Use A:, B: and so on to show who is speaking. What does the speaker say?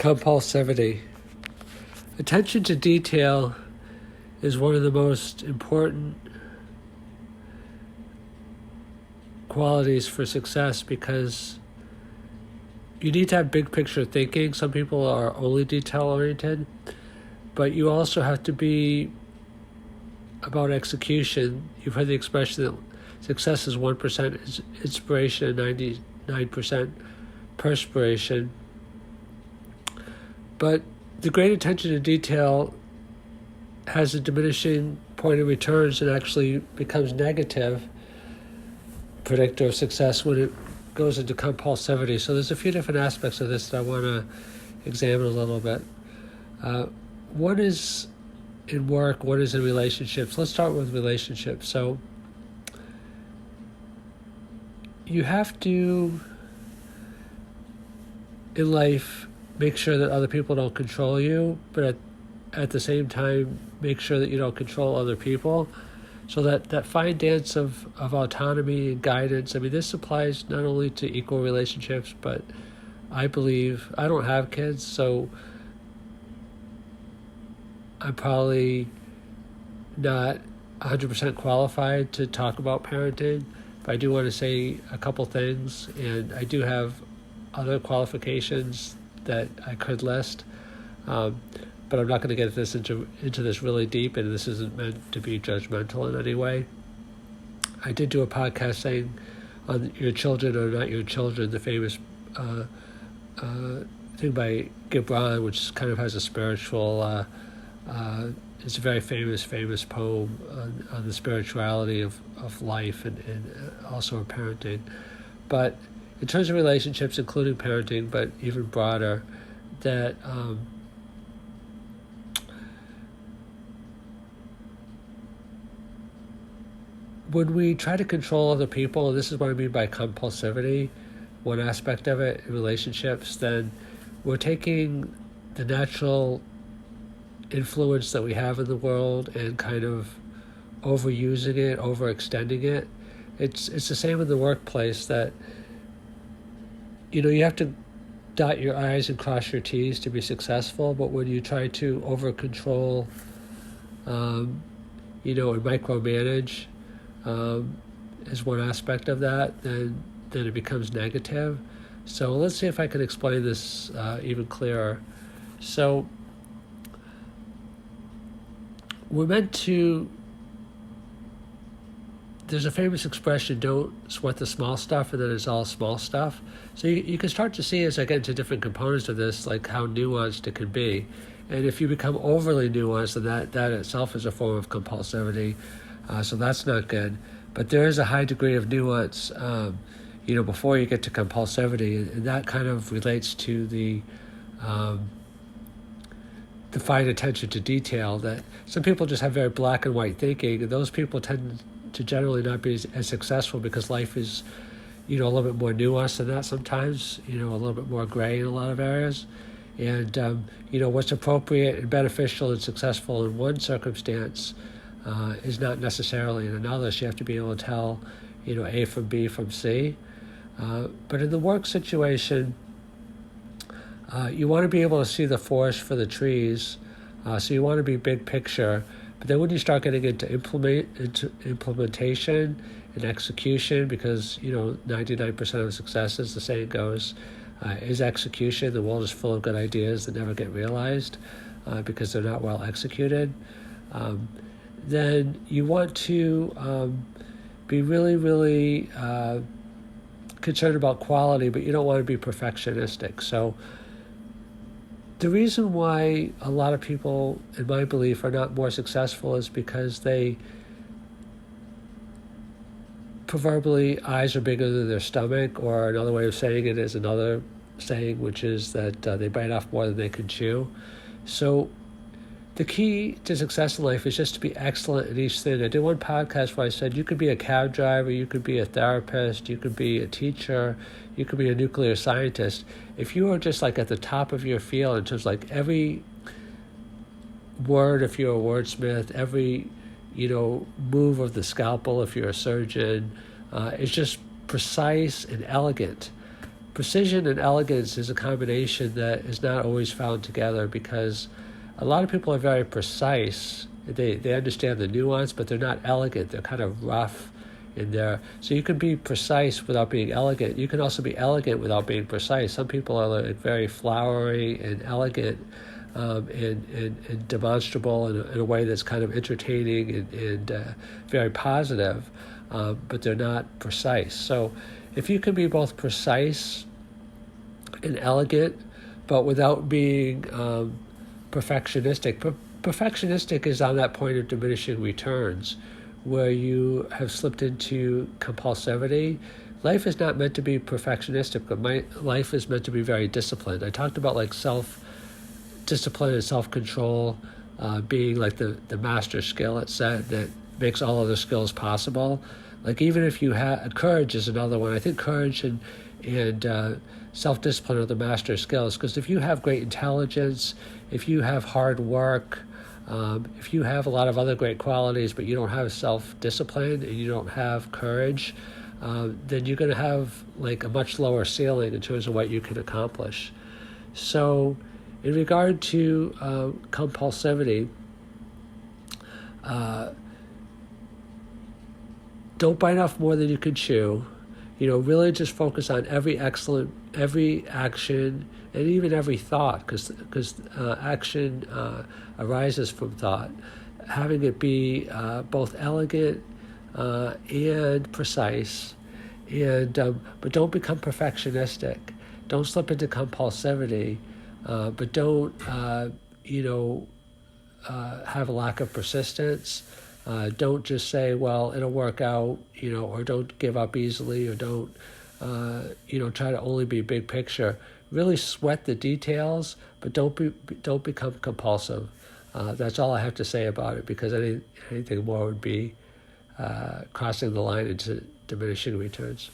A: Compulsivity. Attention to detail is one of the most important qualities for success because you need to have big picture thinking. Some people are only detail oriented, but you also have to be about execution. You've heard the expression that success is 1% inspiration and 99% perspiration. But the great attention to detail has a diminishing point of returns and actually becomes negative predictor of success when it goes into compulsivity. So there's a few different aspects of this that I want to examine a little bit. One is in work, one is in relationships. Let's start with relationships. So you have to, in life, make sure that other people don't control you, but at the same time, make sure that you don't control other people. So that fine dance of autonomy and guidance, I mean, this applies not only to equal relationships, but I believe, I don't have kids, so I'm probably not 100% qualified to talk about parenting, but I do want to say a couple things, and I do have other qualifications that I could list, but I'm not going to get into this really deep, and this isn't meant to be judgmental in any way. I did do a podcast saying on your children are not your children, the famous thing by Gibran, which kind of has a spiritual, it's a very famous poem on the spirituality of life and also of parenting. But in terms of relationships, including parenting, but even broader, that when we try to control other people, and this is what I mean by compulsivity, one aspect of it in relationships, then we're taking the natural influence that we have in the world and kind of overusing it, overextending it. It's the same in the workplace that, you have to dot your I's and cross your T's to be successful, but when you try to over-control, and micromanage, is one aspect of that, then it becomes negative. So let's see if I can explain this even clearer. So we're meant to, there's a famous expression, don't sweat the small stuff, and then it's all small stuff. So you can start to see as I get into different components of this, like how nuanced it can be. And if you become overly nuanced, then that itself is a form of compulsivity. So that's not good. But there is a high degree of nuance, before you get to compulsivity, and that kind of relates to the fine attention to detail. That some people just have very black and white thinking, and those people tend to generally not be as successful because life is, a little bit more nuanced than that sometimes, a little bit more gray in a lot of areas. And, what's appropriate and beneficial and successful in one circumstance is not necessarily in another. So you have to be able to tell, A from B from C. But in the work situation, you want to be able to see the forest for the trees. So you want to be big picture. But then when you start getting into implementation and execution, because 99% of successes, the saying goes, is execution. The world is full of good ideas that never get realized because they're not well executed. Then you want to be really, really concerned about quality, but you don't want to be perfectionistic. So the reason why a lot of people, in my belief, are not more successful is because they proverbially eyes are bigger than their stomach, or another way of saying it is another saying, which is that they bite off more than they can chew. So the key to success in life is just to be excellent at each thing. I did one podcast where I said you could be a cab driver, you could be a therapist, you could be a teacher, you could be a nuclear scientist. If you are just like at the top of your field in terms of like every word, if you're a wordsmith, every move of the scalpel if you're a surgeon, is just precise and elegant, precision and elegance is a combination that is not always found together, because a lot of people are very precise. They understand the nuance, but they're not elegant. They're kind of rough in there. So you can be precise without being elegant. You can also be elegant without being precise. Some people are like very flowery and elegant, and demonstrable in a way that's kind of entertaining and very positive, but they're not precise. So if you can be both precise and elegant, but without being perfectionistic. Perfectionistic is on that point of diminishing returns, where you have slipped into compulsivity. Life is not meant to be perfectionistic, but my life is meant to be very disciplined. I talked about like self-discipline and self-control being like the master skill, it said, that makes all other skills possible. Like even if you have courage is another one. I think courage and self-discipline are the master skills, because if you have great intelligence, if you have hard work, if you have a lot of other great qualities, but you don't have self-discipline and you don't have courage, then you're going to have like a much lower ceiling in terms of what you can accomplish. So in regard to compulsivity, don't bite off more than you can chew. Really just focus on every action, and even every thought, because action arises from thought. Having it be both elegant and precise, and but don't become perfectionistic. Don't slip into compulsivity, but don't have a lack of persistence. Don't just say, well, it'll work out, or don't give up easily, or don't, try to only be big picture. Really sweat the details, but don't become compulsive. That's all I have to say about it, because anything more would be crossing the line into diminishing returns.